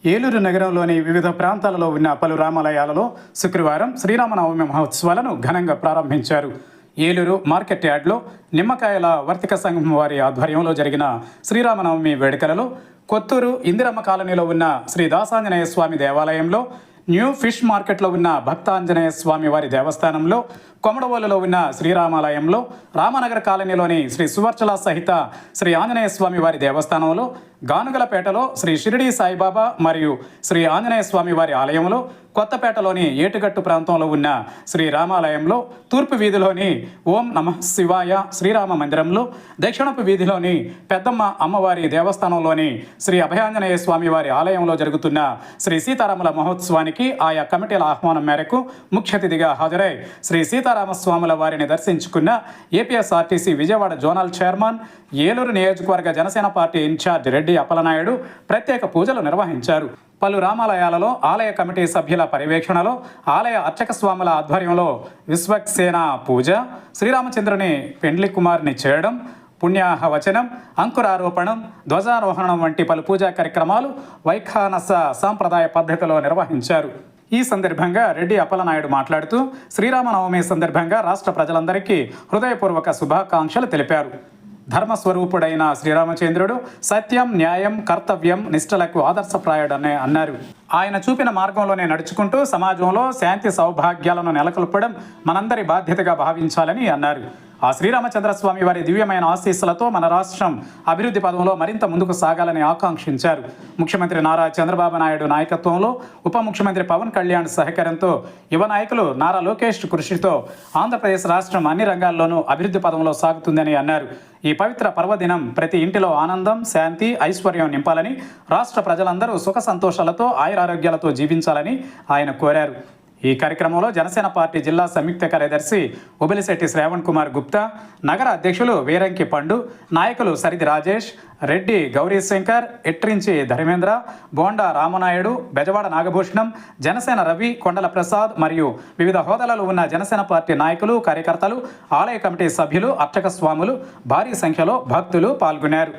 ఏలూరు నగరంలోని వివిధ ప్రాంతాలలో ఉన్న పలు రామాలయాలలో శుక్రవారం శ్రీరామనవమి మహోత్సవాలను ఘనంగా ప్రారంభించారు. ఏలూరు మార్కెట్ యార్డ్లో నిమ్మకాయల వర్తక సంఘం వారి ఆధ్వర్యంలో జరిగిన శ్రీరామనవమి వేడుకలలో కొత్తూరు ఇందిరమ్మ కాలనీలో ఉన్న శ్రీ దాసాంజనేయ స్వామి దేవాలయంలో, న్యూ ఫిష్ మార్కెట్లో ఉన్న భక్తాంజనేయ స్వామి వారి దేవస్థానంలో, కొమడవోలులో ఉన్న శ్రీరామాలయంలో, రామనగర్ కాలనీలోని శ్రీ సువర్చల సహిత శ్రీ ఆంజనేయ స్వామి వారి దేవస్థానంలో, గానుగలపేటలో శ్రీ షిరిడి సాయిబాబా మరియు శ్రీ ఆంజనేయ స్వామి వారి ఆలయంలో, కొత్తపేటలోని ఏటుగట్టు ప్రాంతంలో ఉన్న శ్రీ రామాలయంలో, తూర్పు వీధిలోని ఓం నమః శివాయ శ్రీరామ మందిరంలో, దక్షిణపు వీధిలోని పెద్దమ్మ అమ్మవారి దేవస్థానంలోని శ్రీ అభయాంజనేయ స్వామి వారి ఆలయంలో జరుగుతున్న శ్రీ సీతారాముల మహోత్సవానికి ఆయా కమిటీల ఆహ్వానం మేరకు ముఖ్య అతిథిగా హాజరై శ్రీ సీతారామస్వాముల వారిని దర్శించుకున్న APSRTC Vijayawada zonal chairman, Eluru నియోజకవర్గ జనసేన పార్టీ ఇన్ఛార్జ్ రెడ్డి అప్పలనాయుడు ప్రత్యేక పూజలు నిర్వహించారు. పలు రామాలయాలలో ఆలయ కమిటీ సభ్యుల పర్యవేక్షణలో ఆలయ అర్చక స్వాముల ఆధ్వర్యంలో విశ్వక్సేన పూజ, శ్రీరామచంద్రుని పెండ్లి కుమార్ని చేయడం, పుణ్యాహవచనం, అంకురారోపణం, ధ్వజారోహణం వంటి పలు పూజా కార్యక్రమాలు వైఖానస సాంప్రదాయ పద్ధతిలో నిర్వహించారు. ఈ సందర్భంగా రెడ్డి అప్పలనాయుడు మాట్లాడుతూ శ్రీరామనవమి సందర్భంగా రాష్ట్ర ప్రజలందరికీ హృదయపూర్వక శుభాకాంక్షలు తెలిపారు. ధర్మస్వరూపుడైన శ్రీరామచంద్రుడు సత్యం, న్యాయం, కర్తవ్యం, నిష్ఠలకు ఆదర్శప్రాయుడని అన్నారు. ఆయన చూపిన మార్గంలోనే నడుచుకుంటూ సమాజంలో శాంతి సౌభాగ్యాలను నెలకొల్పడం మనందరి బాధ్యతగా భావించాలని అన్నారు. ఆ శ్రీరామచంద్రస్వామి వారి దివ్యమైన ఆశీస్సులతో మన రాష్ట్రం అభివృద్ధి పదంలో మరింత ముందుకు సాగాలని ఆకాంక్షించారు. ముఖ్యమంత్రి నారా చంద్రబాబు నాయుడు నాయకత్వంలో, ఉప ముఖ్యమంత్రి పవన్ కళ్యాణ్ సహకారంతో, యువ నాయకులు నారా లోకేష్ కృషితో ఆంధ్రప్రదేశ్ రాష్ట్రం అన్ని రంగాల్లోనూ అభివృద్ధి పదంలో సాగుతుందని అన్నారు. ఈ పవిత్ర పర్వదినం ప్రతి ఇంటిలో ఆనందం, శాంతి, ఐశ్వర్యం నింపాలని, రాష్ట్ర ప్రజలందరూ సుఖ సంతోషాలతో ఆయురారోగ్యాలతో జీవించాలని ఆయన కోరారు. ఈ కార్యక్రమంలో జనసేన పార్టీ జిల్లా సంయుక్త కార్యదర్శి ఉబిలిశెట్టి శ్రావణ్ కుమార్ గుప్తా, నగర అధ్యక్షులు వీరంకి పండు, నాయకులు సరిది రాజేష్, రెడ్డి గౌరీశంకర్, ఎట్రించి ధర్మేంద్ర, బోండా రామనాయుడు, బెజవాడ నాగభూషణం, జనసేన రవి, కొండల ప్రసాద్ మరియు వివిధ హోదాలలో ఉన్న జనసేన పార్టీ నాయకులు, కార్యకర్తలు, ఆలయ కమిటీ సభ్యులు, అర్చక స్వాములు, భారీ సంఖ్యలో భక్తులు పాల్గొన్నారు.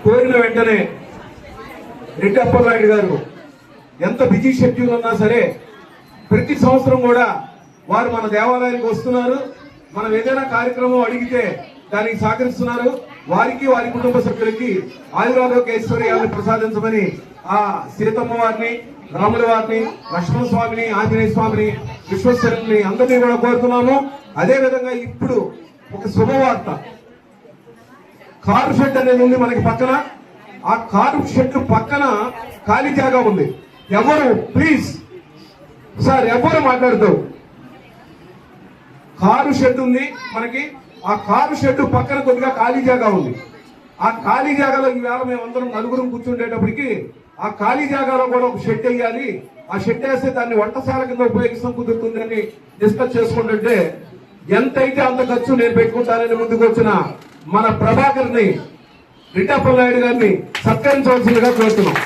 కోరిన వెంటనే రెడ్డి అప్పలనాయుడు గారు ఎంత బిజీ షెడ్యూల్ ఉన్నా సరే ప్రతి సంవత్సరం కూడా వారు మన దేవాలయానికి వస్తున్నారు. మనం ఏదైనా కార్యక్రమం అడిగితే దానికి సహకరిస్తున్నారు. వారికి, వారి కుటుంబ సభ్యులకి ఆయురారోగ్య ఐశ్వర్యాలను ప్రసాదించమని ఆ సీతమ్మ వారిని, రాముల వారిని, లక్ష్మణ స్వామిని, ఆంజనేయ స్వామిని, విశ్వేశ్వరుని అందరినీ కూడా కోరుతున్నాము. అదేవిధంగా ఇప్పుడు ఒక శుభవార్త, కారు షెడ్ అనేది ఉంది మనకి పక్కన. ఆ కారు షెడ్ పక్కన ఖాళీ జాగా ఉంది. ఎవరు ప్లీజ్ సార్ ఎవరు మాట్లాడుతావు, కారు షెడ్ ఉంది మనకి. ఆ కారు షెడ్ పక్కన కొద్దిగా ఖాళీ జాగా ఉంది. ఆ ఖాళీ జాగాలో ఈవేళ మేమందరం నలుగురం కూర్చుండేటప్పటికి ఆ ఖాళీ జాగాలో కూడా ఒక షెడ్ వేయాలి. ఆ షెడ్ వేస్తే దాన్ని వంటశాల కింద ఉపయోగిస్తాం కుదురుతుందని డిస్కస్ చేసుకుంటుంటే ఎంతైతే అంత ఖర్చు నేను పెట్టుకుంటానని ముందుకు వచ్చిన మన ప్రభాకర్ని, రెడ్డి అప్పలనాయుడు గారిని సత్కరించవలసిందిగా కోరుతున్నాం.